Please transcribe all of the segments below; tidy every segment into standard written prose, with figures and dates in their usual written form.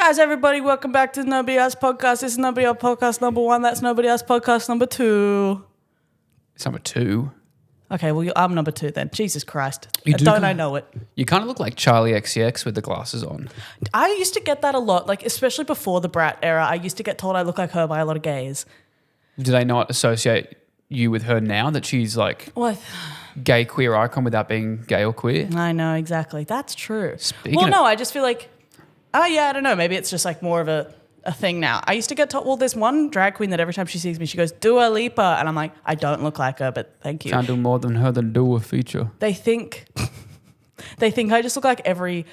How's everybody? Welcome back to Nobody Else Podcast. This is Nobody Else Podcast number 1. That's Nobody Else Podcast number 2. It's number 2. Okay, well, I'm number 2 then. Jesus Christ. I know it? You kind of look like Charlie XCX with the glasses on. I used to get that a lot, like especially before the Brat era. I used to get told I look like her by a lot of gays. Do they not associate you with her now that she's like gay queer icon without being gay or queer? I know, exactly. That's true. No, I just feel like, I don't know. Maybe it's just like more of a thing now. I used to get told, well, there's one drag queen that every time she sees me, she goes, Dua Lipa. And I'm like, I don't look like her, but thank you. Can't do more than her than do a feature. They think I just look like every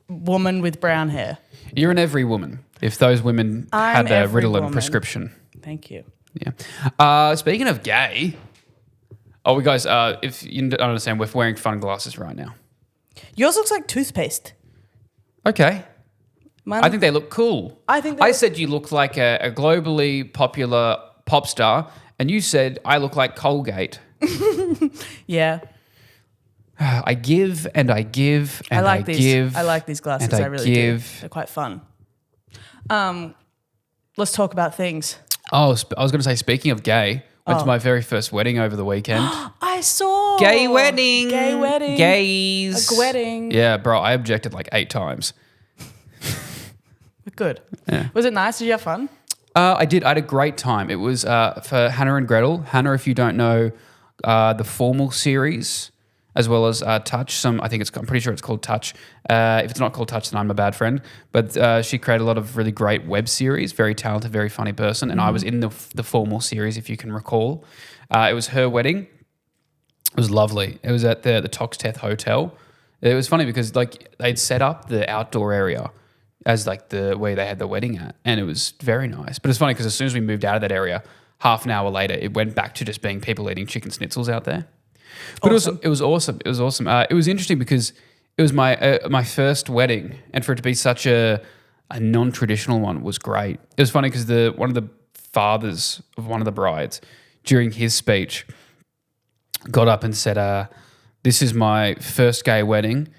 woman with brown hair. You're an every woman. If those women had a Ritalin prescription. Thank you. Yeah. Speaking of gay, guys, if you don't understand, we're wearing fun glasses right now. Yours looks like toothpaste. Okay. I think they look cool. I said you look like a globally popular pop star, and you said I look like Colgate. Yeah. I give and I give and I give. I like these glasses. I really do. They're quite fun. Let's talk about things. Oh, I was going to say, speaking of gay, went to my very first wedding over the weekend. I saw. Gay wedding. Gays. A wedding. Yeah, bro, I objected like 8 times. Good. Yeah. Was it nice? Did you have fun? I did. I had a great time. It was for Hannah and Gretel. Hannah, if you don't know, the Formal series, as well as Touch. I'm pretty sure it's called Touch. If it's not called Touch, then I'm a bad friend. But she created a lot of really great web series. Very talented, very funny person. And I was in the Formal series, if you can recall. It was her wedding. It was lovely. It was at the Toxteth Hotel. It was funny because like they'd set up the outdoor area as like the where they had the wedding at, and it was very nice. But it's funny because as soon as we moved out of that area, half an hour later, it went back to just being people eating chicken schnitzels out there. But awesome. It was awesome. It was awesome. It was interesting because it was my first wedding, and for it to be such a non-traditional one was great. It was funny because one of the fathers of one of the brides during his speech got up and said, "This is my first gay wedding.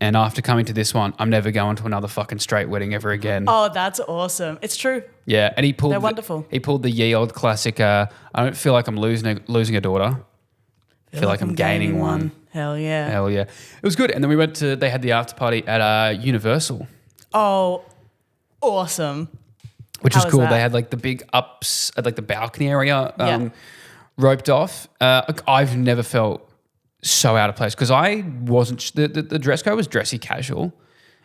And after coming to this one, I'm never going to another fucking straight wedding ever again." Oh, that's awesome. It's true. Yeah, and they're wonderful. He pulled the ye old classic, I don't feel like I'm losing a daughter. I feel like I'm gaining one. Hell yeah. Hell yeah. It was good. And then they had the after party at Universal. Oh, awesome. Which was cool. They had like the big ups at like the balcony area roped off. I've never felt so out of place because I wasn't the dress code was dressy casual,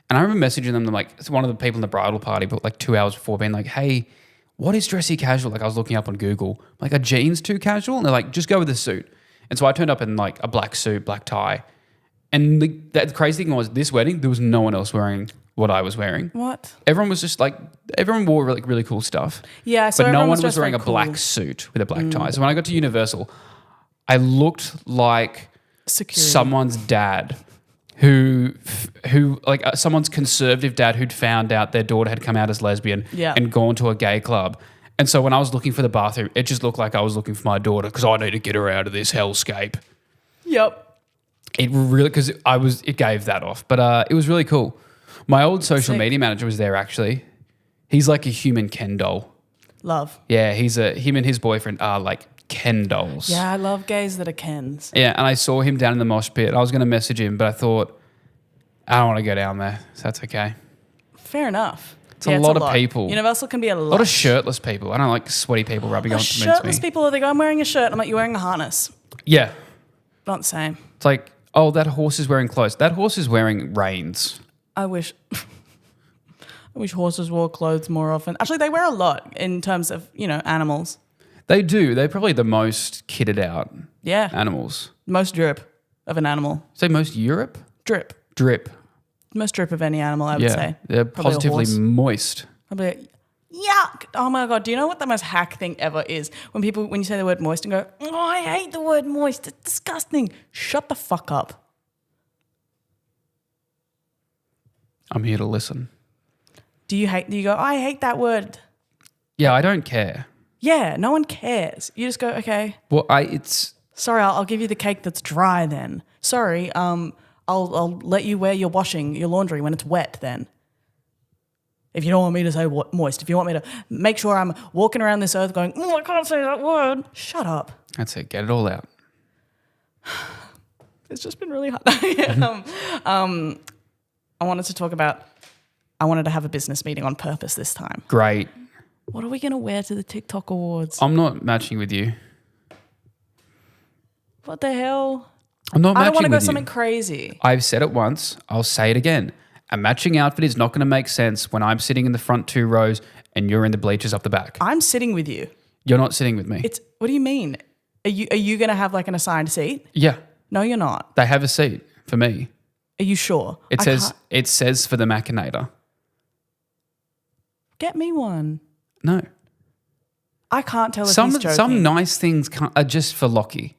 and I remember messaging them like it's one of the people in the bridal party, but like 2 hours before, being like, "Hey, what is dressy casual?" Like I was looking up on Google, like, are jeans too casual? And they're like, "Just go with a suit." And so I turned up in like a black suit, black tie, and the crazy thing was this wedding there was no one else wearing what I was wearing. What? Everyone was just like everyone wore like really cool stuff. Yeah, so but no one was wearing like a black suit with a black tie. So when I got to Universal, I looked like security. Someone's dad who like someone's conservative dad who'd found out their daughter had come out as lesbian and gone to a gay club. And so when I was looking for the bathroom, it just looked like I was looking for my daughter because I need to get her out of this hellscape. Yep. It really, because it gave that off. But it was really cool. My old social media manager was there actually. He's like a human Ken doll. Love. Yeah, him and his boyfriend are like Ken dolls. Yeah, I love gays that are Kens. Yeah, and I saw him down in the mosh pit. I was going to message him, but I thought, I don't want to go down there, so that's okay. Fair enough. It's a lot of people. Universal can be a lot. A lot of shirtless people. I don't like sweaty people rubbing up against me. Shirtless people, they go, I'm wearing a shirt. I'm like, you're wearing a harness. Yeah. Not the same. It's like, oh, that horse is wearing clothes. That horse is wearing reins. I wish horses wore clothes more often. Actually, they wear a lot in terms of, animals. They do. They're probably the most kitted out animals. Most drip of an animal. Say most Europe? Drip. Most drip of any animal, I would say. They're probably positively moist. Probably yuck. Oh my God. Do you know what the most hack thing ever is? When you say the word moist and go, oh, I hate the word moist. It's disgusting. Shut the fuck up. I'm here to listen. Do you go, I hate that word? Yeah, I don't care. Yeah, no one cares. You just go, okay. Well, sorry, I'll give you the cake that's dry then. Sorry, I'll let you wear your laundry when it's wet then. If you don't want me to say moist, if you want me to make sure I'm walking around this earth going, I can't say that word, shut up. That's it. Get it all out. It's just been really hard. I wanted to talk about, I wanted to have a business meeting on purpose this time. Great. What are we going to wear to the TikTok Awards? I'm not matching with you. What the hell? I'm not matching with you. I don't want to go something crazy. I've said it once. I'll say it again. A matching outfit is not going to make sense when I'm sitting in the front 2 rows and you're in the bleachers up the back. I'm sitting with you. You're not sitting with me. What do you mean? Are you going to have like an assigned seat? Yeah. No, you're not. They have a seat for me. Are you sure? It says for the Machinator. Get me one. No. I can't tell if he's joking. Some nice things are just for Lachy.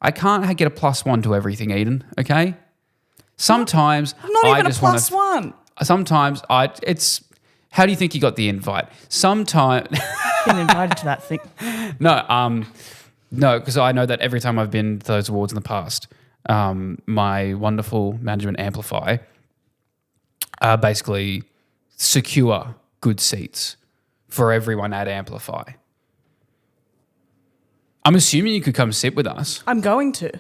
I can't get a +1 to everything, Eden, okay? Sometimes I'm not even a +1. Sometimes how do you think you got the invite? Sometimes Been invited to that thing. No, because I know that every time I've been to those awards in the past, my wonderful management Amplify basically secure good seats for everyone at Amplify. I'm assuming you could come sit with us. I'm going to.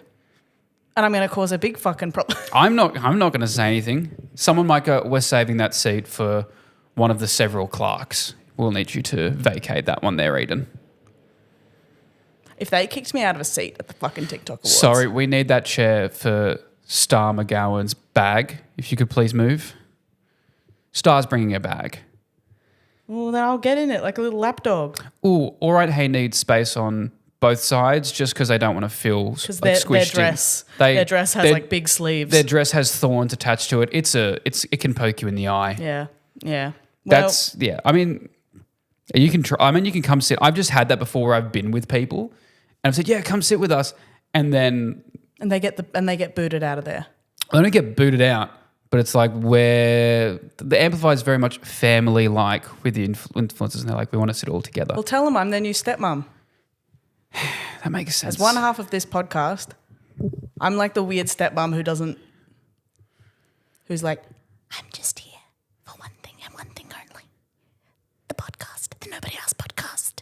And I'm going to cause a big fucking problem. I'm not going to say anything. Someone might go, we're saving that seat for one of the several clerks. We'll need you to vacate that one there, Eden. If they kicked me out of a seat at the fucking TikTok Awards. Sorry, we need that chair for Star McGowan's bag. If you could please move. Star's bringing a bag. Well, then I'll get in it like a little lapdog. Ooh, all right, he needs space on both sides just because they don't want to feel like squished their dress has like big sleeves. Their dress has thorns attached to it. It can poke you in the eye. Yeah. I mean, you can try. I mean, you can come sit. I've just had that before where I've been with people and I've said, yeah, come sit with us. And they get booted out of there. They don't get booted out, but it's like where the Amplify is very much family-like with the influencers, and they're like, we want to sit all together. Well, tell them I'm their new stepmom. That makes sense. As one half of this podcast, I'm like the weird stepmom who's like, I'm just here for one thing and one thing only. The podcast, the Nobody Else podcast.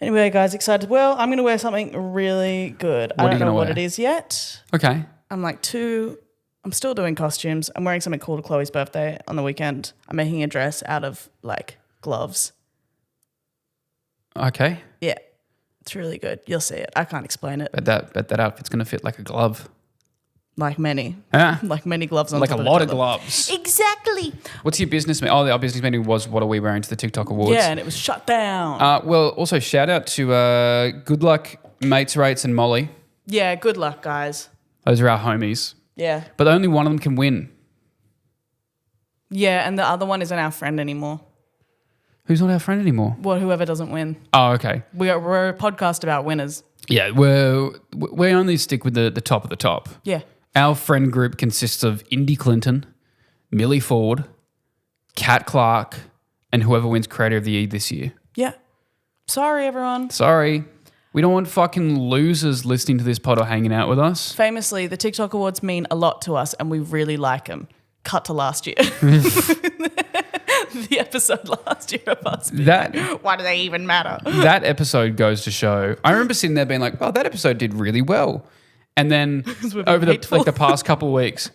Anyway, guys, excited. Well, I'm going to wear something really good. I don't know what it is yet. Okay. I'm still doing costumes. I'm wearing something cool to Chloe's birthday on the weekend. I'm making a dress out of like gloves. Okay. Yeah. It's really good. You'll see it. I can't explain it. But that outfit's going to fit like a glove. Like many. Yeah. Like many gloves on like top a of lot each of other. gloves. Exactly. What's your business meeting? Oh, our business meeting was what are we wearing to the TikTok Awards? Yeah, and it was shut down. Well, also shout out to Good Luck, Mates Rates and Molly. Yeah, good luck, guys. Those are our homies. Yeah. But only one of them can win. Yeah, and the other one isn't our friend anymore. Who's not our friend anymore? Well, whoever doesn't win. Oh, okay. We're a podcast about winners. Yeah, we only stick with the top of the top. Yeah. Our friend group consists of Indy Clinton, Millie Ford, Kat Clark, and whoever wins Creator of the Year this year. Yeah. Sorry, everyone. Sorry. We don't want fucking losers listening to this pod or hanging out with us. Famously, the TikTok Awards mean a lot to us and we really like them. Cut to last year. The episode last year of us being why do they even matter? That episode goes to show. I remember sitting there being like, oh, that episode did really well. And then over the past couple of weeks,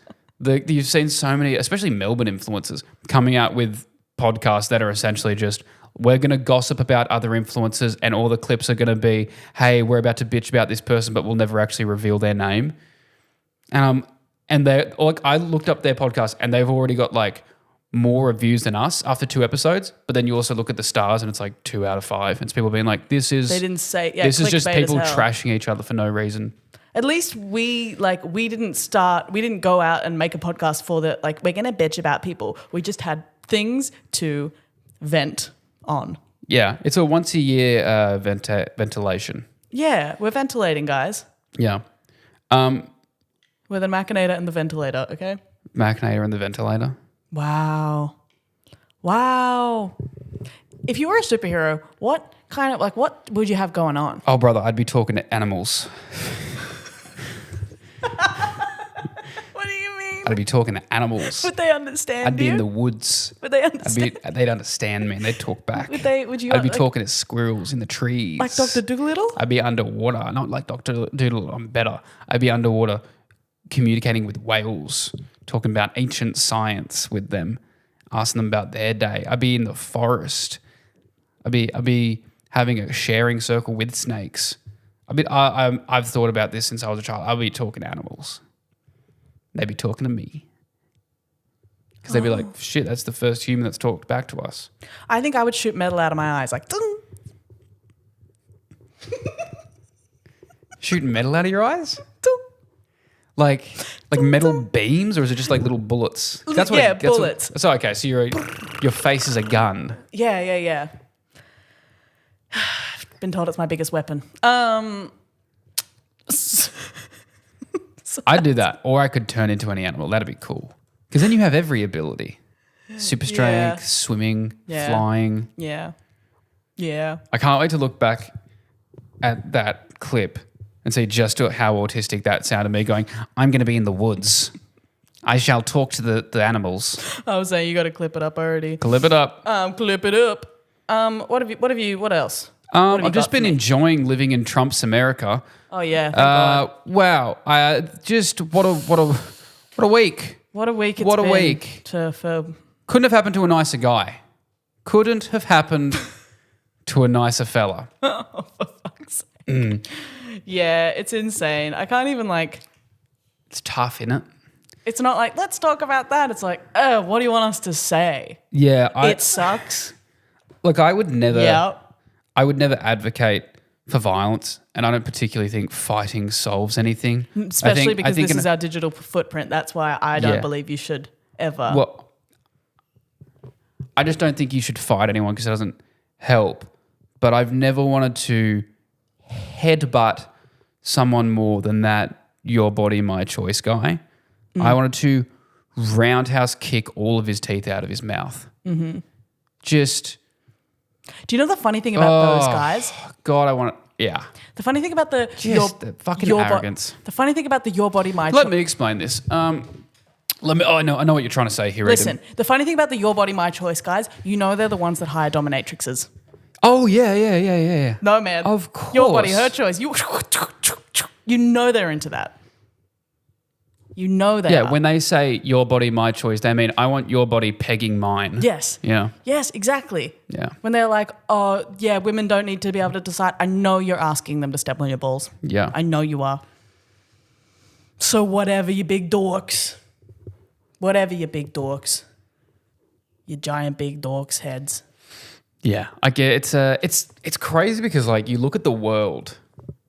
you've seen so many, especially Melbourne influencers, coming out with podcasts that are essentially just, we're going to gossip about other influencers and all the clips are going to be, hey, we're about to bitch about this person, but we'll never actually reveal their name. And they like, I looked up their podcast and they've already got like more reviews than us after 2 episodes. But then you also look at the stars and it's like 2 out of 5. And it's people being like, this is just people trashing each other for no reason. At least we didn't go out and make a podcast for the, like, we're going to bitch about people. We just had things to vent on. Yeah, it's a once a year ventilation. Yeah, we're ventilating, guys. Yeah. We're the Machinator and the ventilator, okay? Machinator and the ventilator. Wow. If you were a superhero, what would you have going on? Oh, brother, I'd be talking to animals. What do you mean? I'd be talking to animals. Would they understand I'd be you? in the woods. Would they understand? They'd understand me and they'd talk back. Would you? I'd be like, talking to squirrels in the trees. like Dr. Dolittle? I'd be underwater, not like Dr. Doodle, I'm better. I'd be underwater communicating with whales, talking about ancient science with them, asking them about their day. I'd be in the forest. I'd be having a sharing circle with snakes. I've thought about this since I was a child. I'd be talking to animals. They'd be talking to me. Because they'd be like, shit, that's the first human that's talked back to us. I think I would shoot metal out of my eyes, like, ding. Shooting metal out of your eyes? Ding. Like metal beams, or is it just like little bullets? Bullets. So okay, so your face is a gun. Yeah. Been told it's my biggest weapon. I'd do that, or I could turn into any animal. That'd be cool. Because then you have every ability: super strength, swimming, flying. Yeah. I can't wait to look back at that clip and see just how autistic that sounded. Me going, I'm going to be in the woods. I shall talk to the animals. I was saying you got to clip it up already. Clip it up. Clip it up. What else? I've just been enjoying living in Trump's America. Oh yeah. Thank God. Wow. What a week. What a week it's What a been week. for Couldn't have happened to a nicer guy. Couldn't have happened to a nicer fella. for fuck's sake. Yeah, it's insane. I can't even It's tough, isn't it? it's not like, let's talk about that. It's like, oh, what do you want us to say? Yeah. It sucks. Look, I would never Yeah. advocate for violence, and I don't particularly think fighting solves anything. Especially because this is our digital footprint. That's why I don't Yeah. believe you should ever. Well, I just don't think you should fight anyone because it doesn't help. But I've never wanted to headbutt someone more than that your body, my choice guy. I wanted to roundhouse kick all of his teeth out of his mouth. Mm-hmm. Just... Do you know the funny thing about those guys? God, I want to... Yeah. The funny thing about the fucking arrogance. The funny thing about the your body, my Let choice. me explain this. I know what you're trying to say here. Listen, Edan. the funny thing about the your body, my choice guys, you know they're the ones that hire dominatrixes. Oh yeah. No, man. Of course. Your body, her choice. You know they're into that. You know they are. When they say your body, my choice, they mean I want your body pegging mine. Yes. Yeah. Yes, exactly. Yeah. When they're like, oh, yeah, women don't need to be able to decide. I know you're asking them to step on your balls. Yeah. I know you are. So whatever, you big dorks. Whatever, you big dorks. You giant big dorks heads. Yeah. I get it's crazy because like you look at the world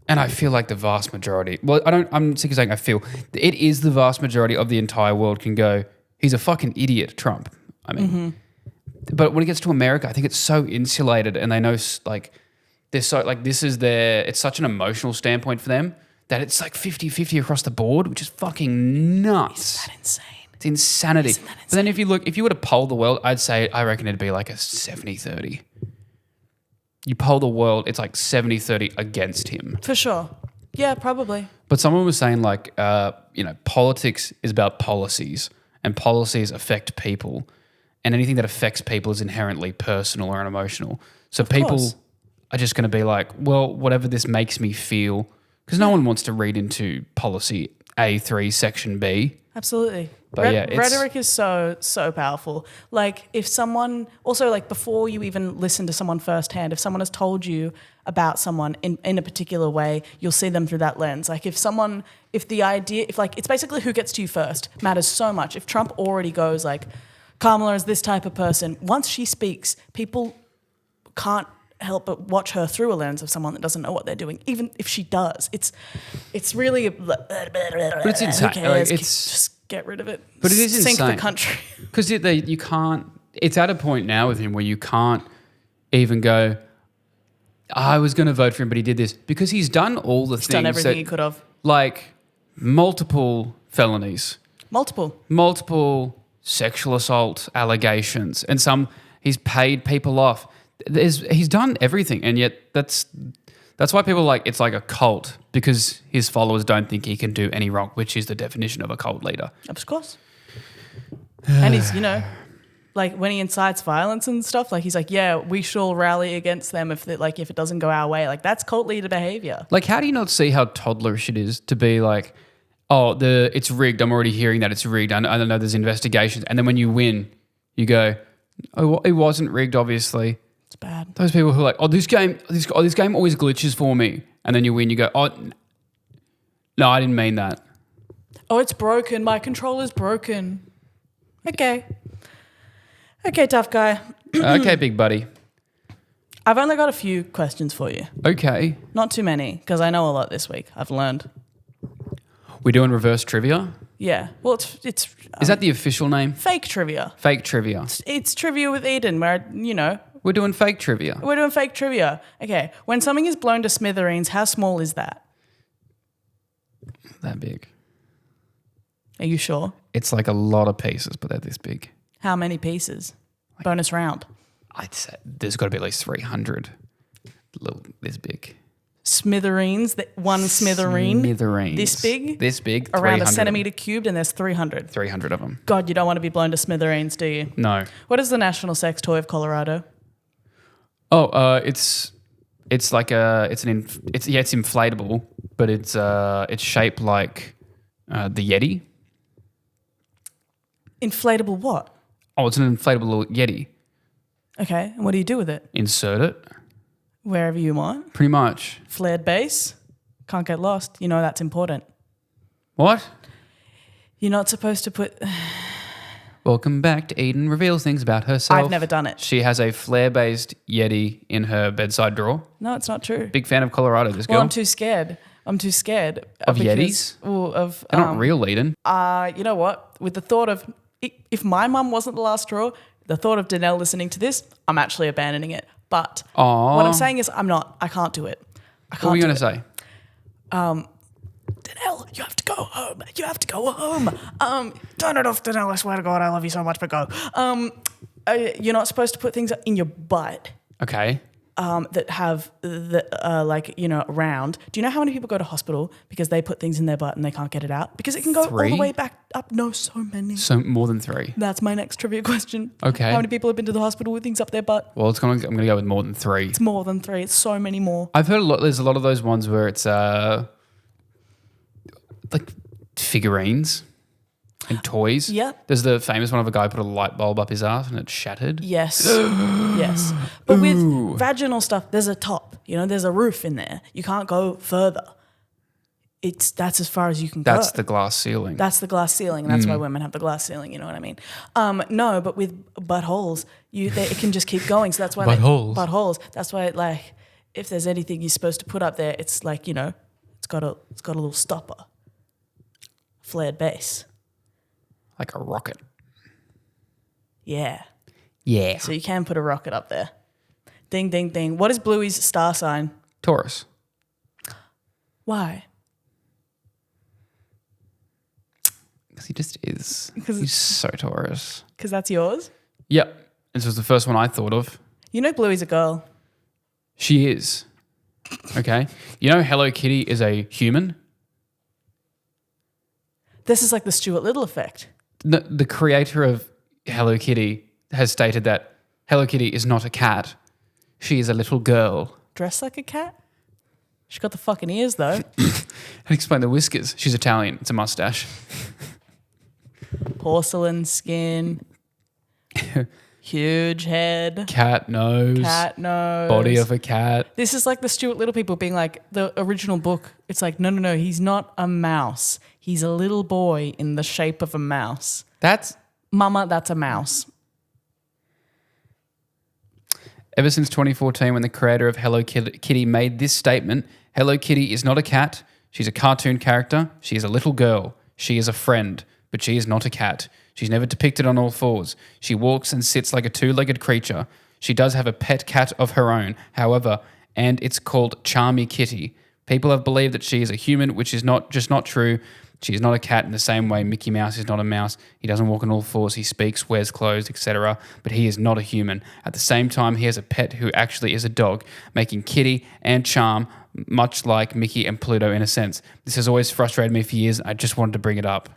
and I feel like the vast majority, I'm sick of saying I feel, it is the vast majority of the entire world can go, he's a fucking idiot, Trump. I mean, but when it gets to America, I think it's so insulated and they know like, they're so like, it's such an emotional standpoint for them that it's like 50-50 across the board, which is fucking nuts. Isn't that insane? It's insanity. Isn't that insane? But then if you were to poll the world, I reckon it'd be like a 70-30. You poll the world, it's like 70-30 against him. For sure. Yeah, probably. But someone was saying like, politics is about policies and policies affect people and anything that affects people is inherently personal or emotional. So people are just going to be like, well, whatever this makes me feel, because no one wants to read into policy A3 section B. Absolutely. But Rhetoric is so powerful. Like if someone, also like before you even listen to someone firsthand, if someone has told you about someone in a particular way, you'll see them through that lens. Like if it's basically who gets to you first matters so much. If Trump already goes like, Kamala is this type of person, once she speaks, people can't help but watch her through a lens of someone that doesn't know what they're doing, even if she does. It's really, but it's insane. Who cares? Like, just get rid of it. But it is Sink insane. the country. Because you can't, it's at a point now with him where you can't even go, I was going to vote for him, but he did this. Because he's done all the things. He's done everything he could have. Like multiple felonies. Multiple sexual assault allegations. And he's paid people off. He's done everything. And yet that's why people it's like a cult, because his followers don't think he can do any wrong, which is the definition of a cult leader. Of course. And he's, like when he incites violence and stuff, like he's like, yeah, we shall rally against them if it doesn't go our way. Like that's cult leader behavior. Like, how do you not see how toddlerish it is to be like, oh, it's rigged. I'm already hearing that it's rigged. I don't know there's investigations. And then when you win, you go, oh, it wasn't rigged, obviously. It's bad. Those people who are like, oh, this game always glitches for me. And then you win, you go, oh, no, I didn't mean that. Oh, it's broken. My controller's broken. Okay. Okay, tough guy. Okay, big buddy. I've only got a few questions for you. Okay. Not too many, because I know a lot this week. I've learned. We're doing reverse trivia? Yeah. Well, it's Is that the official name? fake trivia. Fake trivia. It's trivia with Eden, where, We're doing fake trivia. we're doing fake trivia. Okay. When something is blown to smithereens, how small is that? That big. Are you sure? It's like a lot of pieces, but they're this big. How many pieces? Bonus round. I'd say there's got to be at least 300. This big. Smithereens, one smithereen. Smithereens. This big? This big. Around 300 a centimetre cubed, and there's 300. 300 of them. God, you don't want to be blown to smithereens, do you? No. What is the national sex toy of Colorado? Oh, it's like it's inflatable, but it's shaped like the Yeti. Inflatable what? Oh, it's an inflatable little Yeti. Okay, and what do you do with it? Insert it. Wherever you want. Pretty much. Flared base. Can't get lost. You know that's important. What? You're not supposed to put... Welcome back to Eden reveals things about herself. I've never done it. She has a flare-based Yeti in her bedside drawer. No, it's not true. Big fan of Colorado, this girl. Well, I'm too scared. Of Yetis? Of They're not real, Eden. you know what? With the thought of... If my mum wasn't the last straw, the thought of Danelle listening to this, I'm actually abandoning it. But what I'm saying is I can't do it. What were you going to say? Danelle, you have to go home. You have to go home. Turn it off, Danelle. I swear to God, I love you so much, but go. You're not supposed to put things in your butt Okay. that have round. Do you know how many people go to hospital because they put things in their butt and they can't get it out? Because it can go all 3? the way back up. No, so many. So more than 3. That's my next trivia question. Okay. How many people have been to the hospital with things up their butt? Well, I'm going to go with more than 3. It's more than 3. It's so many more. I've heard there's a lot of those ones where it's like figurines and toys. Yeah. There's the famous one of a guy put a light bulb up his ass and it shattered. Yes. Yes. But with vaginal stuff, there's a top. There's a roof in there. You can't go further. That's as far as you can go. That's the glass ceiling. That's the glass ceiling. And that's why women have the glass ceiling. You know what I mean? No, but with buttholes, it can just keep going. So that's why buttholes. That's why if there's anything you're supposed to put up there, it's like it's got a little stopper, flared base. Like a rocket. Yeah. Yeah. So you can put a rocket up there. Ding, ding, ding. What is Bluey's star sign? Taurus. Why? Because he just is. He's so Taurus. Because that's yours? Yep. This was the first one I thought of. Bluey's a girl. She is. Okay. Hello Kitty is a human? This is like the Stuart Little effect. The creator of Hello Kitty has stated that Hello Kitty is not a cat. She is a little girl. Dressed like a cat? She got the fucking ears though. I'd explain the whiskers. She's Italian. It's a mustache. Porcelain skin. Huge head. Cat nose. Body of a cat. This is like the Stuart Little people being like, the original book, it's like, no, he's not a mouse. He's a little boy in the shape of a mouse. Mama, that's a mouse. Ever since 2014, when the creator of Hello Kitty made this statement, Hello Kitty is not a cat. She's a cartoon character. She is a little girl. She is a friend, but she is not a cat. She's never depicted on all fours. She walks and sits like a two-legged creature. She does have a pet cat of her own, however, and it's called Charmy Kitty. People have believed that she is a human, which is not true. She is not a cat in the same way Mickey Mouse is not a mouse. He doesn't walk on all fours. He speaks, wears clothes, etc. But he is not a human. At the same time, he has a pet who actually is a dog, making Kitty and Charm much like Mickey and Pluto in a sense. This has always frustrated me for years. I just wanted to bring it up.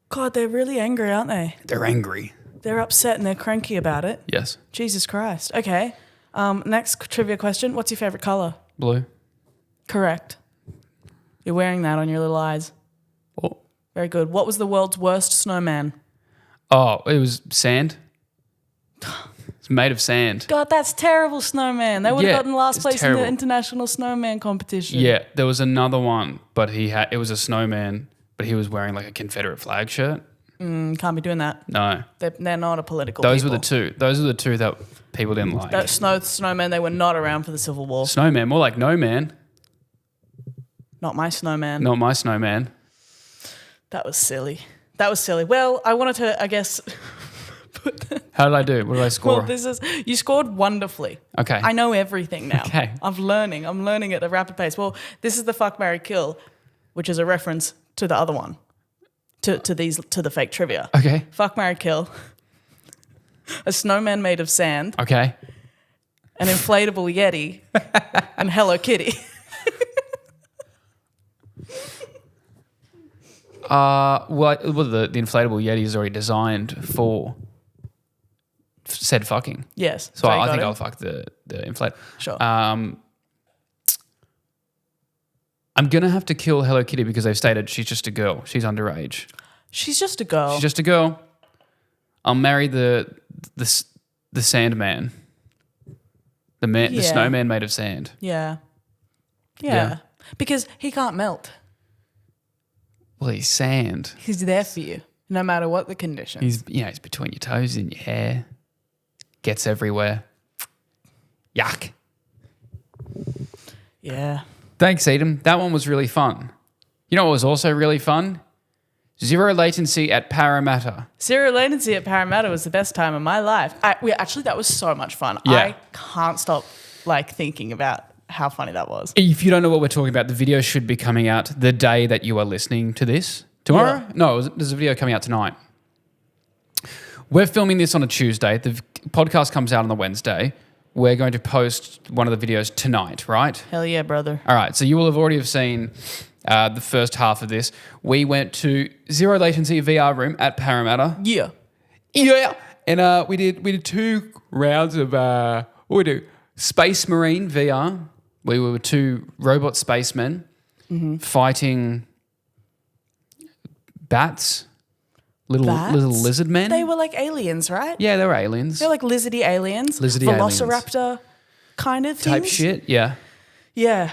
God, they're really angry, aren't they? They're angry. They're upset and they're cranky about it. Yes. Jesus Christ. Okay. Next trivia question. What's your favourite colour? Blue. Correct. You're wearing that on your little eyes. Oh. Very good. What was the world's worst snowman? Oh, it was sand. It's made of sand. God, that's terrible, Snowman. They would have gotten last place terrible. in the international snowman competition. Yeah, there was another one, but it was a snowman, but he was wearing like a Confederate flag shirt. Can't be doing that. No. They're not a political Those people. were the two. Those were the two that people didn't like. That snowman, they were not around for the Civil War. Snowman, more like no man. Not my snowman. Not my snowman. That was silly. Well, I wanted to, I guess... How did I do? What did I score? Well, you scored wonderfully. Okay. I know everything now. Okay. I'm learning at a rapid pace. Well, this is the fuck, marry, kill, which is a reference to the other one, to the fake trivia. Okay. Fuck, marry, kill. A snowman made of sand. Okay. An inflatable Yeti, and Hello Kitty. Well, the inflatable Yeti is already designed for said fucking. Yes. So I think it. I'll fuck the inflatable. Sure. I'm going to have to kill Hello Kitty because they've stated she's just a girl. She's underage. She's just a girl. She's just a girl. I'll marry the Sandman. The snowman made of sand. Yeah. Because he can't melt. Well, he's sand. He's there for you, no matter what the conditions. He's between your toes and your hair. Gets everywhere. Yuck. Yeah. Thanks, Edan. That one was really fun. You know what was also really fun? Zero latency at Parramatta. Zero latency at Parramatta was the best time of my life. Actually, that was so much fun. Yeah. I can't stop thinking about how funny that was. If you don't know what we're talking about, the video should be coming out the day that you are listening to this. Tomorrow? Yeah. No, there's a video coming out tonight. We're filming this on a Tuesday. The podcast comes out on the Wednesday. We're going to post one of the videos tonight, right? Hell yeah, brother. All right, so you will have already have seen the first half of this. We went to Zero Latency VR room at Parramatta. Yeah. Yeah. And we did 2 rounds of what we do? Space Marine VR. We were 2 robot spacemen fighting bats, little lizard men. They were like aliens, right? Yeah, they were aliens. They're like lizardy aliens. Velociraptor kind of things. Type shit, yeah. Yeah.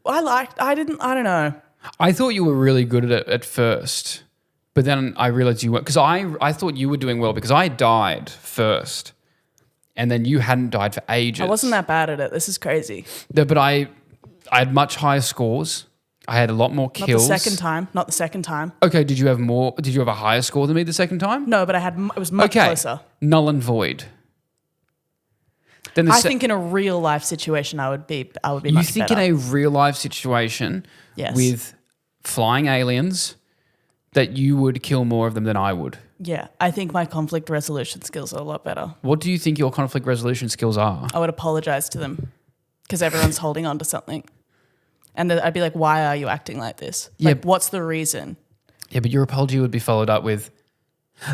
I don't know. I thought you were really good at it at first, but then I realized you weren't. Because I thought you were doing well because I died first. And then you hadn't died for ages. I wasn't that bad at it. This is crazy. No, but I had much higher scores. I had a lot more kills. Not the second time. Okay, did you have more? Did you have a higher score than me the second time? No, but it was much closer. Null and void. Then I think in a real life situation, I would be much better. You think in a real life situation with flying aliens that you would kill more of them than I would? Yeah, I think my conflict resolution skills are a lot better. What do you think your conflict resolution skills are? I would apologize to them because everyone's holding on to something. And I'd be like, why are you acting like this? Like, what's the reason? Yeah, but your apology would be followed up with,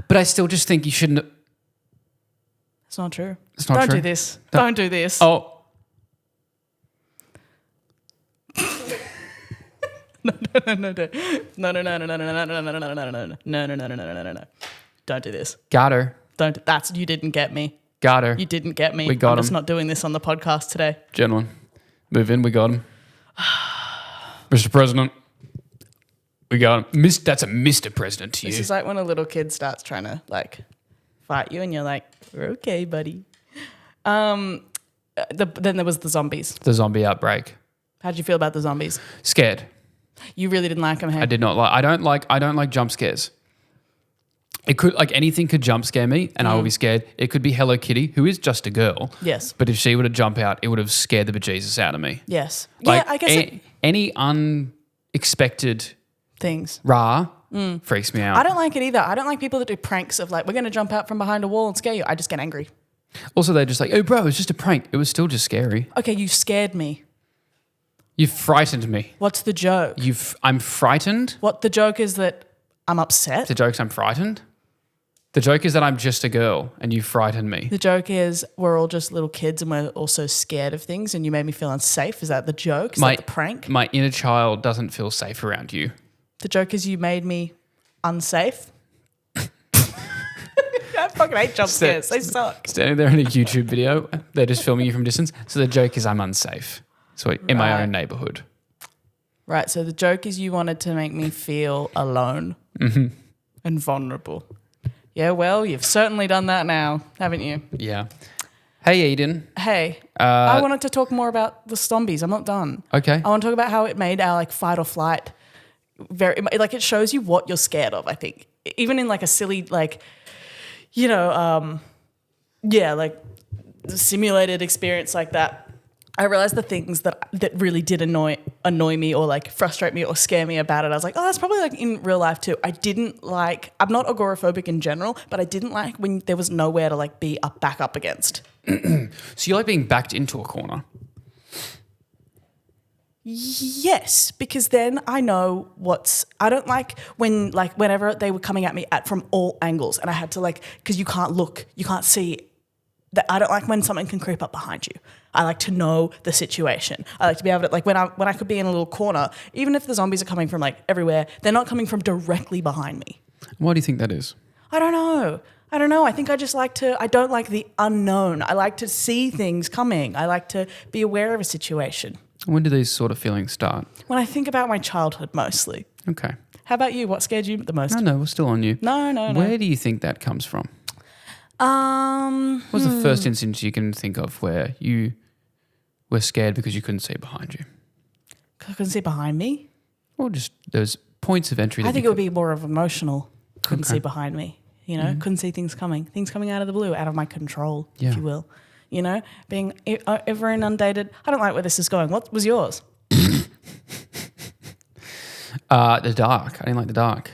but I still just think you shouldn't. It's not true. It's not true. Don't do this. Don't do this. Oh. No. Don't do this. Got her. You didn't get me. Got her. You didn't get me. We got I'm just him. not doing this on the podcast today. Gentlemen, move in. We got him. Mr. President. We got him. That's a Mr. President to you. This is like when a little kid starts trying to fight you and you're like, we're okay, buddy. Then there was the zombies. The zombie outbreak. How'd you feel about the zombies? Scared. You really didn't like them, hey? I did not like. I don't like jump scares. It could anything could jump scare me, and I will be scared. It could be Hello Kitty, who is just a girl. Yes. But if she were to jump out, it would have scared the bejesus out of me. Yes. I guess any unexpected things freaks me out. I don't like it either. I don't like people that do pranks of we're going to jump out from behind a wall and scare you. I just get angry. Also, they're just like, oh, bro, it's just a prank. It was still just scary. Okay, you scared me. You frightened me. What's the joke? I'm frightened. What the joke is that I'm upset? The joke's I'm frightened. The joke is that I'm just a girl and you frighten me. The joke is we're all just little kids and we're also scared of things and you made me feel unsafe. Is that the joke? Is that the prank? My inner child doesn't feel safe around you. The joke is you made me unsafe. I fucking hate jump scares. They suck. Standing there in a YouTube video, they're just filming you from distance. So the joke is I'm unsafe. So in my own neighborhood. Right. So the joke is you wanted to make me feel alone and vulnerable. Yeah, well, you've certainly done that now, haven't you? Yeah. Hey, Edan. Hey, I wanted to talk more about the zombies. I'm not done. Okay. I want to talk about how it made our like fight or flight very like it shows you what you're scared of. I think even in like a silly like like simulated experience like that. I realized the things that really did annoy me or like frustrate me or scare me about it. I was like, oh, that's probably like in real life too. I'm not agoraphobic in general, but I didn't like when there was nowhere to like be back up against. So you like being backed into a corner? Yes, because then I know I don't like when like whenever they were coming at me from all angles and I had to like, because you can't look, you can't see. That I don't like when something can creep up behind you. I like to know the situation. I like to be able to like when I could be in a little corner, even if the zombies are coming from like everywhere, they're not coming from directly behind me. Why do you think that is? I don't know. I think I just I don't like the unknown. I like to see things coming. I like to be aware of a situation. When do these sort of feelings start? When I think about my childhood mostly. Okay. How about you? What scared you the most? No, we're still on you. No. Where do you think that comes from? What's the first instance you can think of where you were scared because you couldn't see behind you? I couldn't see behind me? Or just those points of entry? I think it would be more of emotional. Couldn't see behind me. Couldn't see things coming out of the blue, out of my control, if you will. Being ever inundated. I don't like where this is going. What was yours? The dark. I didn't like the dark.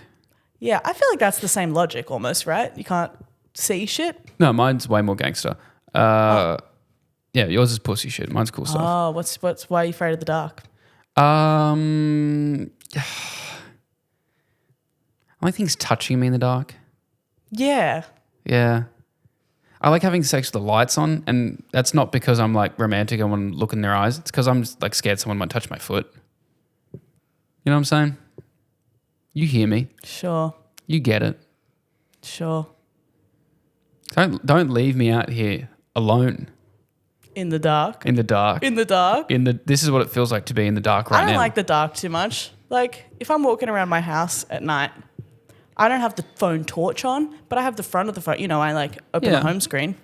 Yeah, I feel like that's the same logic almost, right? You can't see shit. No, mine's way more gangster. Yeah, yours is pussy shit. Mine's cool stuff. Oh, why are you afraid of the dark? I like things touching me in the dark. Yeah. Yeah. I like having sex with the lights on, and that's not because I'm like romantic and want to look in their eyes. It's because I'm like scared someone might touch my foot. You know what I'm saying? You hear me. Sure. You get it. Sure. Don't leave me out here alone. In the dark. In the dark. This is what it feels like to be in the dark right now. I don't like the dark too much. Like if I'm walking around my house at night, I don't have the phone torch on, but I have the front of the phone. I like open the home screen.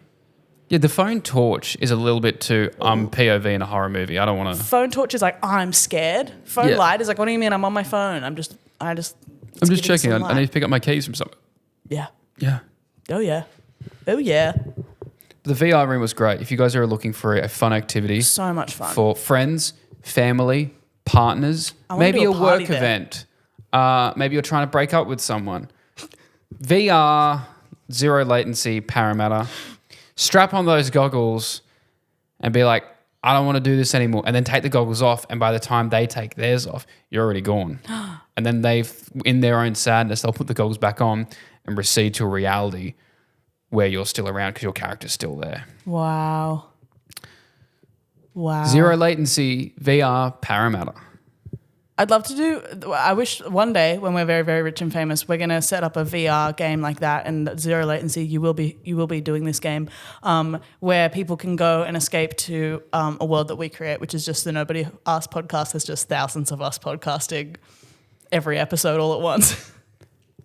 Yeah, the phone torch is a little bit too POV in a horror movie. I don't want to. Phone torch is like I'm scared. Phone light is like, what do you mean? I'm on my phone. I'm just checking. I need to pick up my keys from somewhere. Yeah. Yeah. Oh yeah. Oh yeah. The VR room was great. If you guys are looking for a fun activity, so much fun for friends, family, partners, maybe a work event. Maybe you're trying to break up with someone. VR, zero latency, Parramatta. Strap on those goggles and be like, I don't want to do this anymore. And then take the goggles off. And by the time they take theirs off, you're already gone. And then in their own sadness, they'll put the goggles back on and recede to a reality where you're still around because your character's still there. Wow. Zero latency, VR, Parramatta. I'd love to do, I wish one day when we're very, very rich and famous, we're going to set up a VR game like that, and zero latency, you will be doing this game where people can go and escape to a world that we create, which is just the Nobody Asked podcast. There's just thousands of us podcasting every episode all at once.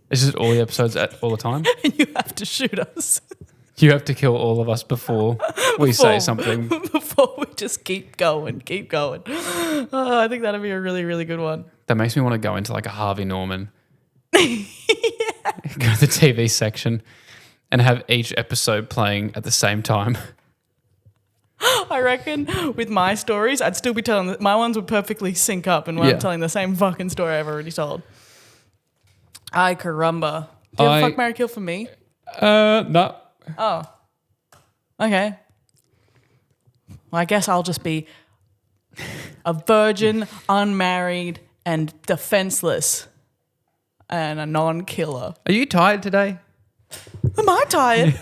It's just all the episodes all the time? And you have to shoot us. You have to kill all of us before we say something. Before we just keep going. Oh, I think that'd be a really, really good one. That makes me want to go into like a Harvey Norman. Yeah. Go to the TV section and have each episode playing at the same time. I reckon with my stories, I'd still be telling... My ones would perfectly sync up and I'm telling the same fucking story I've already told. Ay, caramba. Do you have a fuck, marry, kill for me? No. Oh. Okay. Well, I guess I'll just be a virgin, unmarried, and defenseless, and a non-killer. Are you tired today? Am I tired?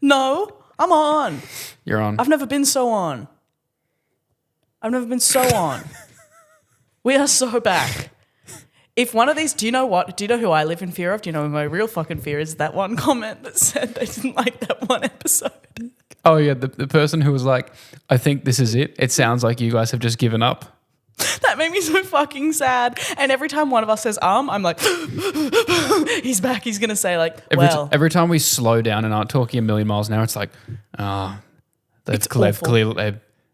No, I'm on. You're on. I've never been so on. I've never been so on. We are so back. If one of these, do you know what? Do you know who I live in fear of? Do you know what my real fucking fear is? That one comment that said they didn't like that one episode. Oh, yeah, the person who was like, I think this is it. It sounds like you guys have just given up. That made me so fucking sad. And every time one of us says I'm like, he's back. He's going to say like, every time we slow down and aren't talking a million miles an hour, it's like, they've clearly,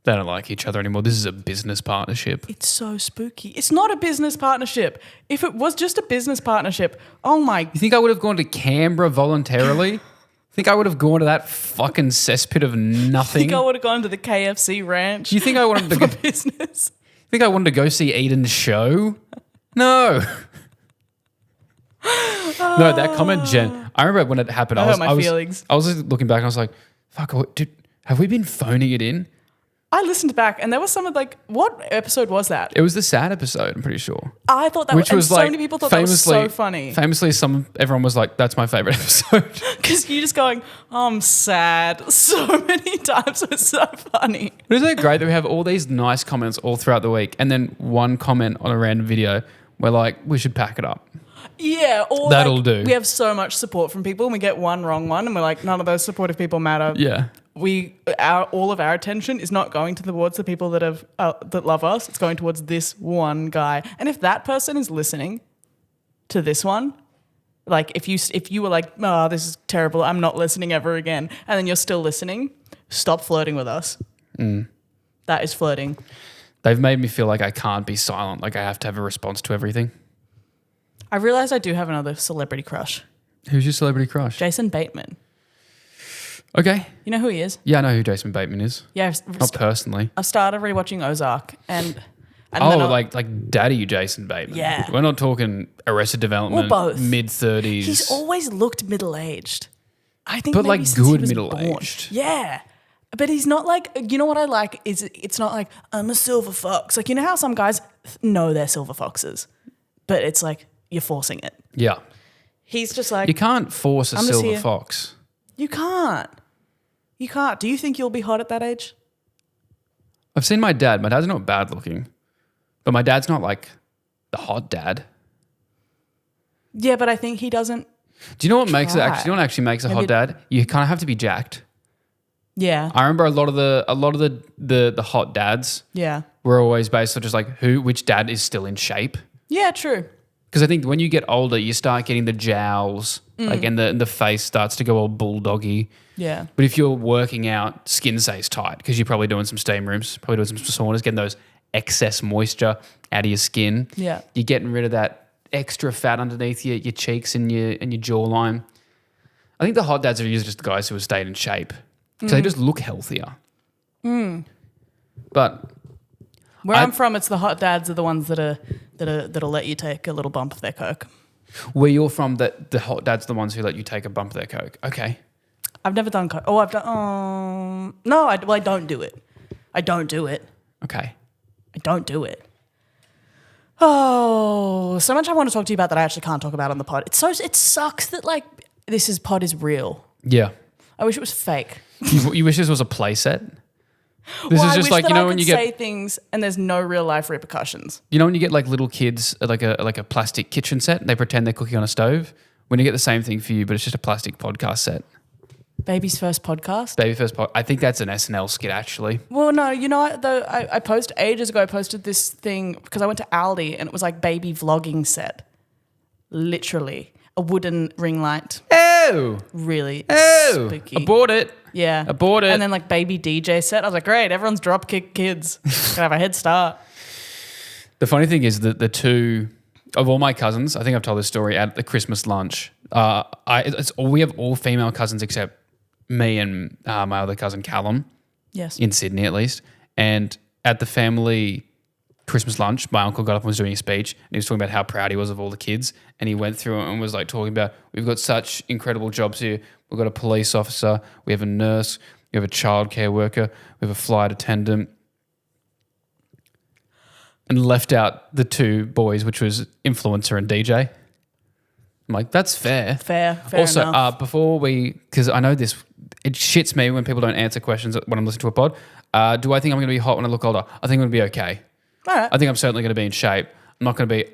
they don't like each other anymore. This is a business partnership. It's so spooky. It's not a business partnership. If it was just a business partnership, oh my. You think I would have gone to Canberra voluntarily? Think I would have gone to that fucking cesspit of nothing? Think I would have gone to the KFC ranch? You think I wanted to go business? Think I wanted to go see Edan's show? No. No, that comment, Jen. I remember when it happened. I hurt feelings. I was just looking back and I was like, "Fuck, dude, have we been phoning it in?" I listened back and there was some like, what episode was that? It was the sad episode, I'm pretty sure. I thought that was so many people thought that was so funny. Famously, everyone was like, that's my favorite episode. Because you're just going, I'm sad so many times. It was so funny. But isn't it great that we have all these nice comments all throughout the week and then one comment on a random video we're like, we should pack it up. Yeah. Or that'll do. We have so much support from people and we get one wrong one and we're like, none of those supportive people matter. Yeah. All of our attention is not going towards the people that love us. It's going towards this one guy. And if that person is listening to this one, like if you were like, oh, this is terrible, I'm not listening ever again, and then you're still listening, stop flirting with us. That is flirting. They've made me feel like I can't be silent, like I have to have a response to everything. I realised I do have another celebrity crush. Who's your celebrity crush? Jason Bateman. Okay. You know who he is? Yeah, I know who Jason Bateman is. Yeah. Not personally. I started rewatching Ozark and like daddy Jason Bateman. Yeah. We're not talking Arrested Development. Or both. Mid-30s. He's always looked middle-aged. I think but maybe like since good he was middle-aged. Born. Yeah. But he's not like, you know what I like is it's not like, I'm a silver fox. Like, you know how some guys know they're silver foxes, but it's like you're forcing it. Yeah. He's just like. You can't force a silver fox. You can't. You can't. Do you think you'll be hot at that age? I've seen my dad. My dad's not bad looking, but my dad's not like the hot dad. Yeah, but I think he doesn't. Do you know what makes it actually? Do you know what actually makes a hot dad? You kind of have to be jacked. Yeah. I remember a lot of the hot dads. Yeah. Were always based on just like which dad is still in shape. Yeah, true. Because I think when you get older, you start getting the jowls, like, and the face starts to go all bulldoggy. Yeah. But if you're working out, skin stays tight because you're probably doing some steam rooms, probably doing some saunas, getting those excess moisture out of your skin. Yeah. You're getting rid of that extra fat underneath your cheeks and your jawline. I think the hot dads are usually just the guys who have stayed in shape because they just look healthier. But where I'm from, it's the hot dads are the ones that'll let you take a little bump of their coke. Where you're from, the hot dads are the ones who let you take a bump of their coke. Okay. I've never done coke. Oh, I've done. No, I don't do it. I don't do it. Okay. I don't do it. Oh, so much I want to talk to you about that I actually can't talk about on the pod. It sucks that like pod is real. Yeah. I wish it was fake. You wish this was a play set? This is just like, you know, when you say things and there's no real life repercussions. You know when you get like little kids like a plastic kitchen set and they pretend they're cooking on a stove? When you get the same thing for you, but it's just a plastic podcast set. Baby's first podcast? I think that's an SNL skit actually. Well, no, you know what, though I posted ages ago, I posted this thing because I went to Aldi and it was like baby vlogging set. Literally. A wooden ring light. Oh! Really spooky. I bought it. Yeah. I bought it. And then like baby DJ set. I was like, great, everyone's dropkick kids. Gonna have a head start. The funny thing is that the two of all my cousins, I think I've told this story at the Christmas lunch. We have all female cousins except me and my other cousin Callum. Yes. In Sydney at least. And at the family Christmas lunch, my uncle got up and was doing a speech and he was talking about how proud he was of all the kids, and he went through and was like talking about, we've got such incredible jobs here. We've got a police officer, we have a nurse, we have a childcare worker, we have a flight attendant, and left out the two boys, which was influencer and DJ. I'm like, that's fair. Fair Also, enough. before because I know this, it shits me when people don't answer questions when I'm listening to a pod. Do I think I'm going to be hot when I look older? I think I'm going to be okay. All right. I think I'm certainly going to be in shape. I'm not going to be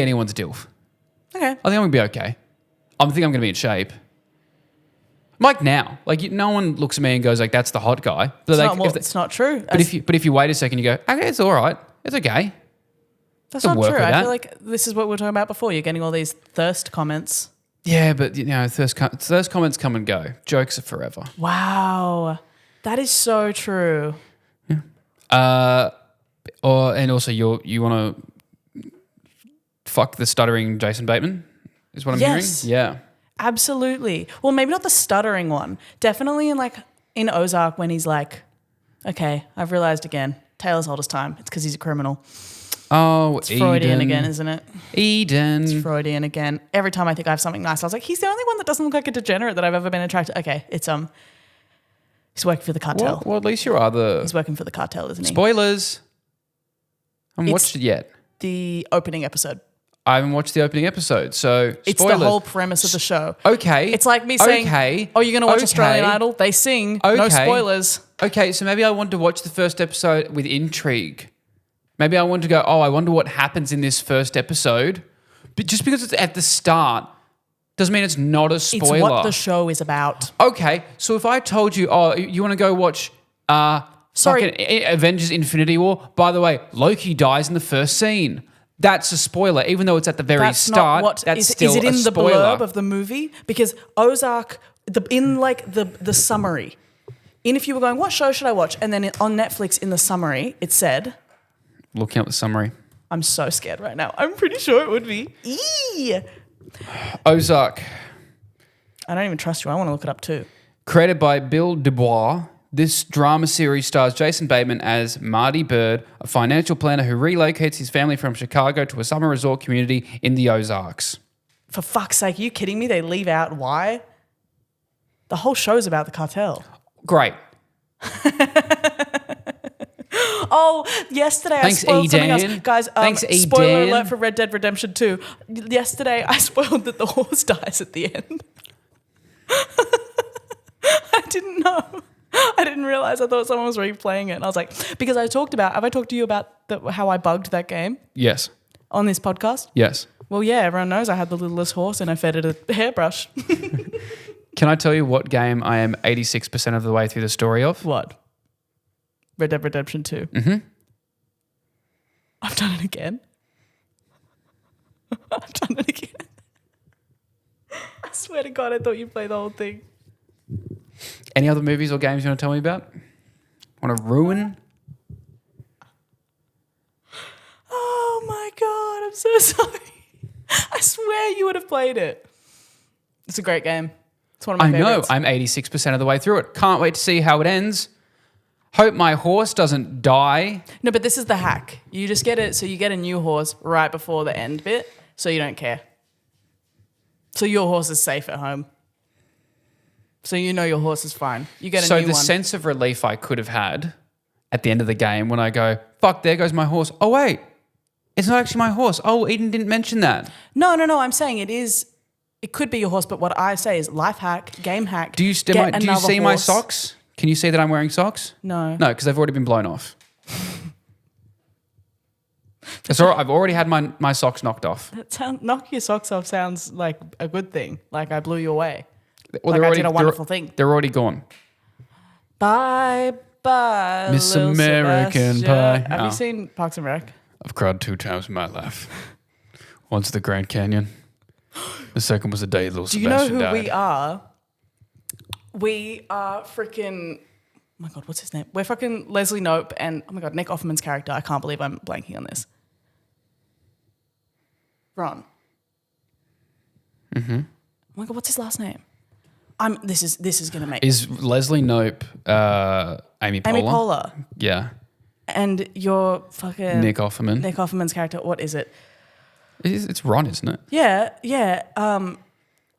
anyone's dilf. Okay. I think I'm going to be okay. I think I'm going to be in shape. Like now, no one looks at me and goes like, "That's the hot guy." But It's not true. But if you wait a second, you go, "Okay, it's all right. It's okay." That's not true. I feel like this is what we were talking about before. You're getting all these thirst comments. Yeah, but thirst comments come and go. Jokes are forever. Wow, that is so true. Yeah. And also you want to fuck the stuttering Jason Bateman is what I'm hearing. Yeah. Absolutely. Well, maybe not the stuttering one. Definitely in Ozark when he's like, okay, I've realized again, Taylor's oldest time. It's because he's a criminal. Oh, it's Freudian again, isn't it? Edan. It's Freudian again. Every time I think I have something nice, I was like, he's the only one that doesn't look like a degenerate that I've ever been attracted to. Okay, it's he's working for the cartel. Well, at least you are He's working for the cartel, isn't he? Spoilers. I haven't watched it yet. The opening episode. I haven't watched the opening episode, so spoilers. It's the whole premise of the show. Okay. It's like me saying, oh, you're going to watch Australian Idol? They sing. No spoilers. Okay, so maybe I want to watch the first episode with intrigue. Maybe I want to go, I wonder what happens in this first episode. But just because it's at the start doesn't mean it's not a spoiler. It's what the show is about. Okay, so if I told you, you want to go watch Avengers Infinity War? By the way, Loki dies in the first scene. That's a spoiler, even though it's at the very start. That's still a spoiler. Is it in the blurb of the movie? Because Ozark, in the summary, if you were going, what show should I watch? And then on Netflix in the summary, it said... Looking up the summary. I'm so scared right now. I'm pretty sure it would be. Ozark. I don't even trust you. I want to look it up too. Created by Bill Dubois, this drama series stars Jason Bateman as Marty Bird, a financial planner who relocates his family from Chicago to a summer resort community in the Ozarks. For fuck's sake, are you kidding me? They leave out why? The whole show's about the cartel. Great. Oh, yesterday I spoiled something else. Guys, spoiler alert for Red Dead Redemption 2. Yesterday I spoiled that the horse dies at the end. I didn't know. I didn't realize. I thought someone was replaying it. And I was like, because have I talked to you about how I bugged that game? Yes. On this podcast? Yes. Well, yeah, everyone knows I had the littlest horse and I fed it a hairbrush. Can I tell you what game I am 86% of the way through the story of? What? Red Dead Redemption 2. Mm-hmm. I've done it again. I've done it again. I swear to God, I thought you played the whole thing. Any other movies or games you want to tell me about? Want to ruin? Oh my God, I'm so sorry. I swear you would have played it. It's a great game. It's one of my favorites. I know. I'm 86% of the way through it. Can't wait to see how it ends. Hope my horse doesn't die. No, but this is the hack. You just get it, so you get a new horse right before the end bit, so you don't care. So your horse is safe at home. So you know your horse is fine. You get a new one. So the sense of relief I could have had at the end of the game when I go, fuck, there goes my horse. Oh, wait, it's not actually my horse. Oh, Eden didn't mention that. No. I'm saying it could be your horse, but what I say is life hack, game hack. Do you see my socks? Can you see that I'm wearing socks? No. No, because they've already been blown off. It's all right. I've already had my socks knocked off. Knock your socks off sounds like a good thing. Like I blew you away. Well, I did a wonderful thing. They're already gone. Bye, Miss American Pie. Have you seen Parks and Rec? I've cried 2 times in my life. Once the Grand Canyon. The second was the day little Sebastian died. Do you know who we are? We are freaking... Oh my God, what's his name? We're fucking Leslie Knope and, oh my God, Nick Offerman's character. I can't believe I'm blanking on this. Ron. Mm-hmm. Oh my God, what's his last name? This is going to make... Is Leslie Knope Amy Poehler? Amy Poehler. Yeah. And you're fucking... Nick Offerman. Nick Offerman's character. What is it? It's Ron, isn't it? Yeah.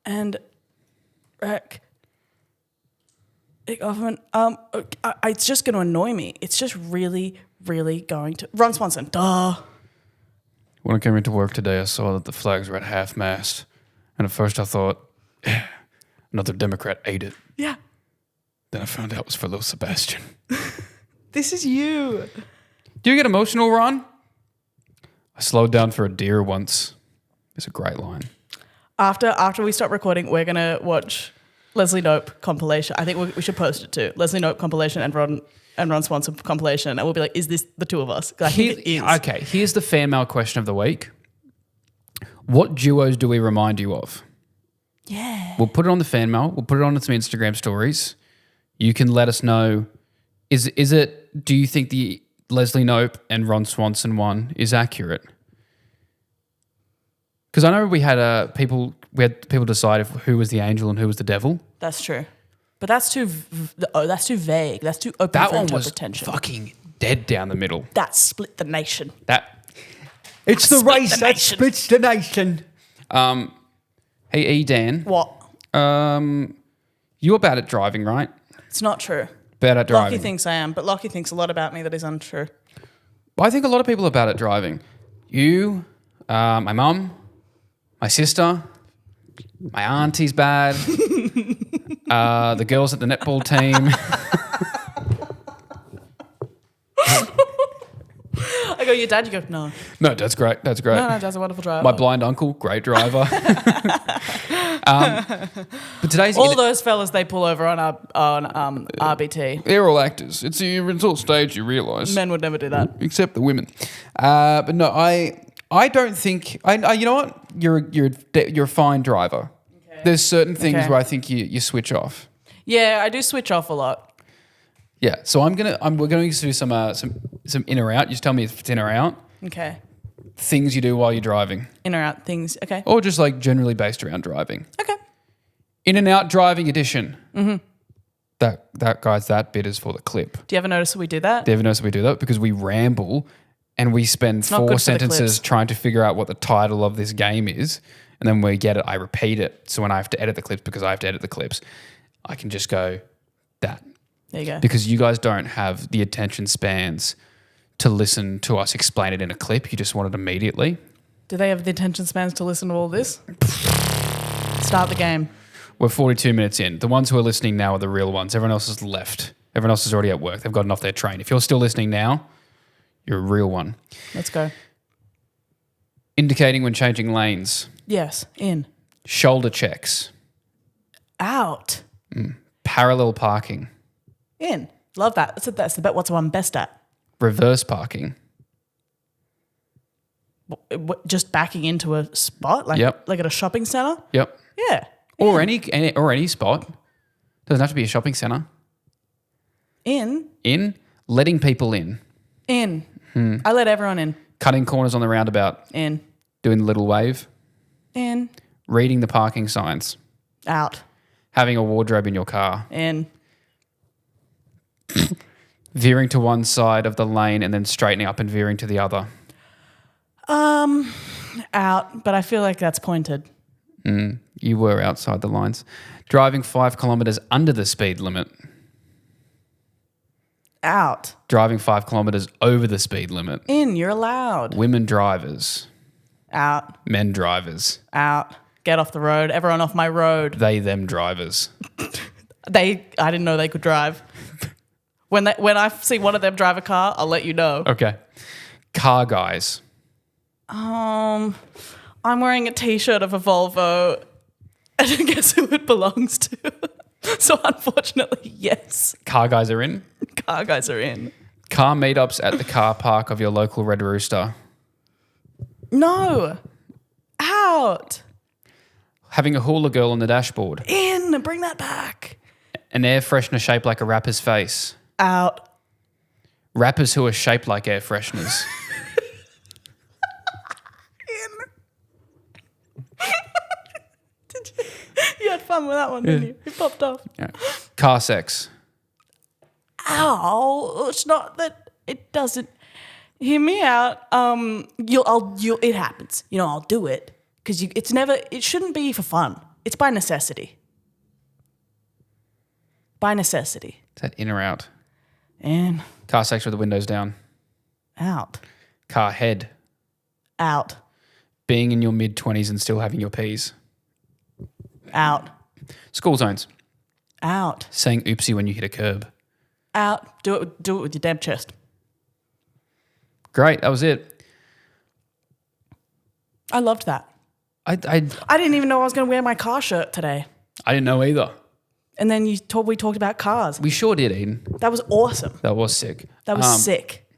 And... Nick Offerman. It's just going to annoy me. It's just really, really going to... Ron Swanson. Duh. When I came into work today, I saw that the flags were at half-mast. And at first I thought, another Democrat ate it. Yeah. Then I found out it was for little Sebastian. This is you. Do you get emotional, Ron? I slowed down for a deer once. It's a great line. After we stop recording, we're going to watch Leslie Knope compilation. I think we should post it too. Leslie Knope compilation and Ron Swanson compilation. And we'll be like, is this the two of us? I think it is. Okay, here's the fan mail question of the week. What duos do we remind you of? Yeah. We'll put it on the fan mail. We'll put it on some Instagram stories. You can let us know. Is it, do you think the Leslie Knope and Ron Swanson one is accurate? Because I know we had people decide who was the angel and who was the devil. That's true. But that's too vague. That's too open That for one was interpretation. fucking dead down the middle. That split the nation. It's the race that splits the nation. Hey, Edan. What? You're bad at driving, right? It's not true. Bad at driving. Lachy thinks I am, but Lachy thinks a lot about me that is untrue. Well, I think a lot of people are bad at driving. You, my mum, my sister, my auntie's bad. The girls at the netball team. I go, your dad? You go, no. No, that's great. That's great. No, Dad's a wonderful driver. My blind uncle, great driver. But today's all those fellas they pull over on RBT. they're all actors. It's all stage, you realise. Men would never do that. Except the women. But no, I don't think. You know what? You're a fine driver. Okay. There's certain things where I think you switch off. Yeah, I do switch off a lot. Yeah, so we're going to do some in or out. You just tell me if it's in or out. Okay. Things you do while you're driving. In or out things. Okay. Or just like generally based around driving. Okay. In and out driving edition. Mm-hmm. That bit is for the clip. Do you ever notice we do that? Do you ever notice we do that? Because we ramble and we spend 4 sentences trying to figure out what the title of this game is. And then when we get it, I repeat it. So when I have to edit the clips, because I have to edit the clips, I can just go, that. There you go. Because you guys don't have the attention spans to listen to us explain it in a clip. You just want it immediately. Do they have the attention spans to listen to all this? Start the game. We're 42 minutes in. The ones who are listening now are the real ones. Everyone else has left. Everyone else is already at work. They've gotten off their train. If you're still listening now, you're a real one. Let's go. Indicating when changing lanes. Yes. In. Shoulder checks. Out. Parallel parking. In. Love that. That's the bet. What's the one best at? Reverse parking. Just backing into a spot? Like at a shopping centre? Yep. Yeah. Or any spot. Doesn't have to be a shopping centre. In. Letting people in. In. I let everyone in. Cutting corners on the roundabout. In. Doing the little wave. In. Reading the parking signs. Out. Having a wardrobe in your car. In. Veering to one side of the lane and then straightening up and veering to the other. Out, but I feel like that's pointed. You were outside the lines. Driving 5 kilometres under the speed limit. Out. Driving 5 kilometres over the speed limit. In, you're allowed. Women drivers. Out. Men drivers. Out. Get off the road. Everyone off my road. They, them drivers. I didn't know they could drive. When I see one of them drive a car, I'll let you know. Okay. Car guys. I'm wearing a T-shirt of a Volvo, and I guess who it belongs to. So unfortunately, yes. Car guys are in. Car guys are in. Car meetups at the car park of your local Red Rooster. No. Out. Having a hula girl on the dashboard. In. Bring that back. An air freshener shaped like a rapper's face. Out. Rappers who are shaped like air fresheners. You had fun with that one, didn't you? It popped off. Yeah. Car sex. Ow. It's not that it doesn't. Hear me out. It happens. I'll do it because it shouldn't be for fun. It's by necessity. By necessity. Is that in or out? In. Car sex with the windows down. Out. Car head. Out. Being in your mid-20s and still having your P's. Out. School zones. Out. Saying oopsie when you hit a curb. Out. Do it with your damn chest. Great, that was it. I loved that. I didn't even know I was going to wear my car shirt today. I didn't know either. And then we talked about cars. We sure did, Eden. That was awesome. That was sick. That was sick.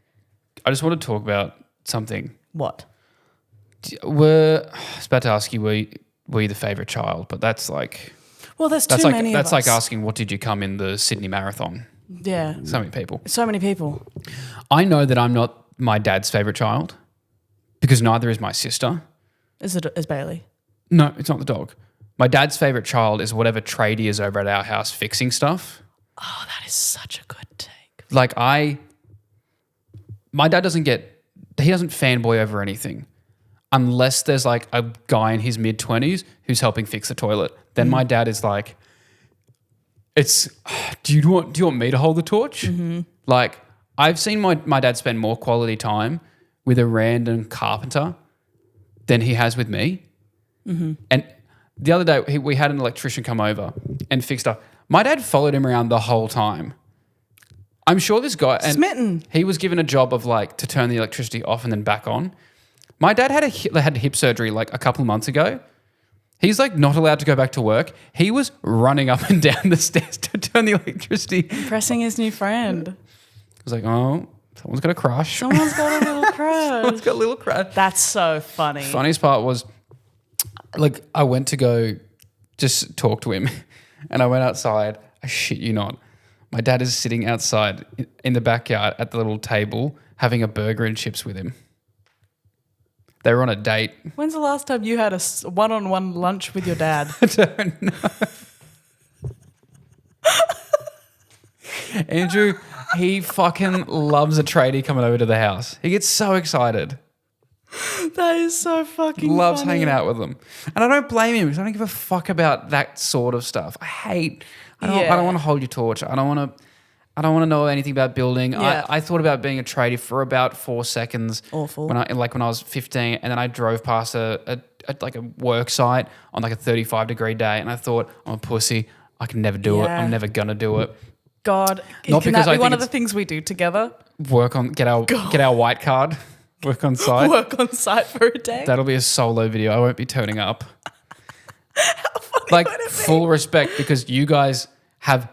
I just want to talk about something. What? I was about to ask you, were you the favourite child? But that's like... Well, there's too many of us. That's like asking, what did you come in the Sydney Marathon? Yeah. So many people. So many people. I know that I'm not my dad's favourite child because neither is my sister. Is Bailey? No, it's not the dog. My dad's favourite child is whatever tradie is over at our house fixing stuff. Oh, that is such a good take. Like my dad doesn't fanboy over anything unless there's like a guy in his mid-20s who's helping fix the toilet. Then my dad is like, do you want me to hold the torch? Mm-hmm. Like I've seen my dad spend more quality time with a random carpenter than he has with me. Mm-hmm. And the other day we had an electrician come over and fix stuff. My dad followed him around the whole time. I'm sure this guy... And smitten. He was given a job of like to turn the electricity off and then back on. My dad had hip surgery like a couple of months ago. He's like not allowed to go back to work. He was running up and down the stairs to turn the electricity. Impressing his new friend. I was like, oh, someone's got a crush. Someone's got a little crush. Someone's got a little crush. That's so funny. Funniest part was like I went to go just talk to him and I went outside. I shit you not. My dad is sitting outside in the backyard at the little table having a burger and chips with him. They were on a date. When's the last time you had a one-on-one lunch with your dad? I don't know. Andrew, he fucking loves a tradie coming over to the house. He gets so excited. That is so fucking Loves funny. hanging out with them. And I don't blame him because I don't give a fuck about that sort of stuff. I don't want to hold your torch. I don't want to know anything about building. Yeah. I thought about being a tradie for about 4 seconds. Awful. When I was 15, and then I drove past a work site on like a 35-degree day, and I thought, I'm a pussy. I can never do it. I'm never gonna do it. God, Not can because that I be think one of the it's- things we do together? Get our white card. Work on site. Work on site for a day. That'll be a solo video. I won't be turning up. How funny Like would it be? full respect because you guys have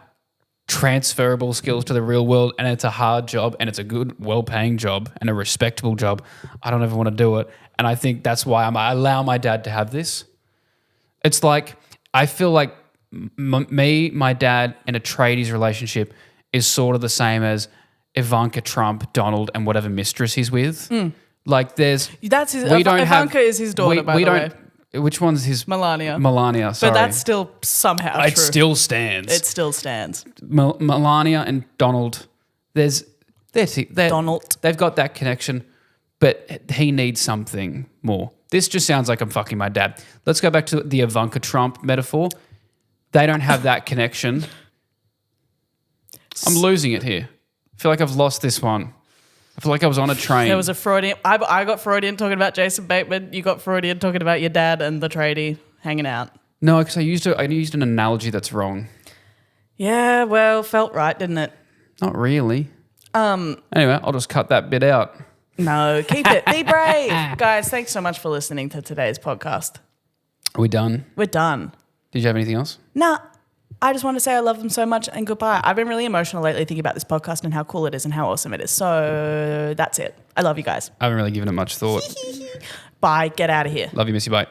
transferable skills to the real world and it's a hard job and it's a good, well-paying job and a respectable job. I don't ever want to do it. And I think that's why I allow my dad to have this. It's like, I feel like my dad and a tradies relationship is sort of the same as Ivanka Trump, Donald, and whatever mistress he's with. Like there's... That's his... we don't Ivanka have, is his daughter, by the way. Which one's his... Melania. Melania, sorry. But that's still somehow true. It still stands. It still stands. Melania and Donald, Donald. They've got that connection, but he needs something more. This just sounds like I'm fucking my dad. Let's go back to the Ivanka Trump metaphor. They don't have that connection. I'm losing it here. I feel like I've lost this one. I feel like I was on a train. There was a Freudian... I got Freudian talking about Jason Bateman. You got Freudian talking about your dad and the tradie hanging out. No, because I used an analogy that's wrong. Yeah, well, felt right, didn't it? Not really. Anyway, I'll just cut that bit out. No, keep it. Be brave. Guys, thanks so much for listening to today's podcast. Are we done? We're done. Did you have anything else? Nah, I just want to say I love them so much and goodbye. I've been really emotional lately thinking about this podcast and how cool it is and how awesome it is. So that's it. I love you guys. I haven't really given it much thought. Bye. Get out of here. Love you, miss you, bye.